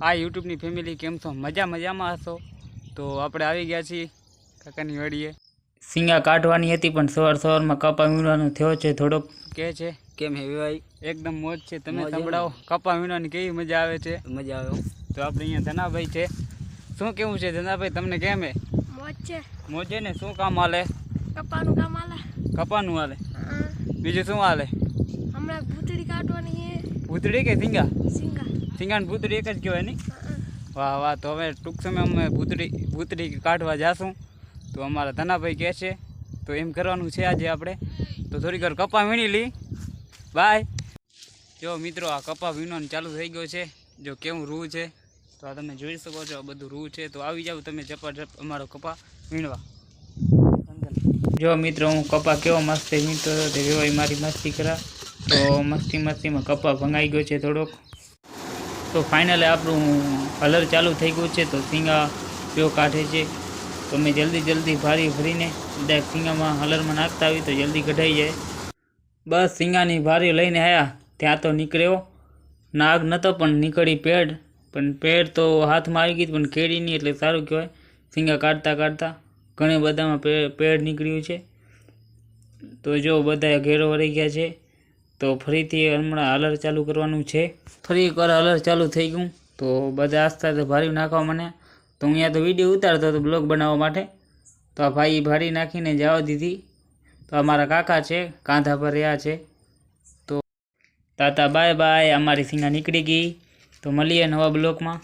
આ યુટ્યુબની ફેમિલી કેમ છો? મજામાં હશો? તો આપણે આવી ગયા છીએ કાકાની વાડીએ. સિંગા કાઢવાની હતી પણ સવારમાં કપા વીણવાનો થયો છે થોડોક. કે છે કેમ હે ભાઈ? એકદમ મોજ છે. તમે સંભળાવો, કપા વીણવાની કેવી મજા આવે છે? મજા આવે. તો આપણે અહીંયા ધનાભાઈ છે. શું કેવું છે ધનાભાઈ, તમને કેમ હે? મોજ છે. મોજ છે ને? શું કામ હાલે? કપાનું કામ હાલે. કપાનું હાલે? બીજું શું હાલે? હમણાં ભૂતળી કાઢવાની છે. ભૂતળી કે સિંગા? સિંગા ને ભૂતળી એક જ કહેવાય નહીં? વાહ. તો હવે ટૂંક સમય અમે ભૂતળી કાઢવા જાશું. તો અમારા ધનાભાઈ કહે છે તો એમ કરવાનું છે આજે આપણે. તો થોડીક વાર કપા વીણી લઈ. બાય. જો મિત્રો, આ કપા વીણવાનું ચાલુ થઈ ગયો છે. જો કેવું રૂ છે તો આ તમે જોઈ શકો છો. આ બધું રૂ છે. તો આવી જાવ તમે ઝપાઝપ અમારો કપા વીણવા. જો મિત્રો, હું કપા કેવો મસ્ત વીણતો હતો તે વેવાઈ મારી મસ્તી કરા. તો મસ્તીમાં કપા ભંગાઈ ગયો છે થોડોક. તો ફાઇનલી આપણું કલર ચાલુ થઈ ગયું છે. તો સિંગા પીઓ કાઢે છે. તો અમે જલ્દી ભારી ભરીને ડાયરેક્ટ સિંગામાં હલરમાં નાખતા આવી તો જલ્દી કઢાઈ જાય. બસ સિંગાની ભારી લઈને આવ્યા ત્યાં તો નીકળ્યો નાગ નહોતો પણ નીકળી પેડ. પણ પેડ તો હાથમાં આવી ગઈ પણ કેળી નહીં, એટલે સારું કહેવાય. સિંગા કાઢતા ઘણા બધામાં પેડ નીકળ્યું છે. તો જો બધા ઘેરો વળી ગયા છે. તો ફરીથી હમણાં હલર ચાલુ કરવાનું છે. ફરી એકવાર હલર ચાલુ થઈ ગયું. તો બધા આસ્તે ભારી નાખવા મને. તો હું અહીંયા તો વિડીયો ઉતારતો હતો બ્લોગ બનાવવા માટે. તો આ ભાઈ ભારી નાખીને જવા દીધી. તો અમારા કાકા છે, કાંધા પર રહ્યા છે. તો તાતા બાય. અમારી સિંગા નીકળી ગઈ. તો મળીએ નવા બ્લોગમાં.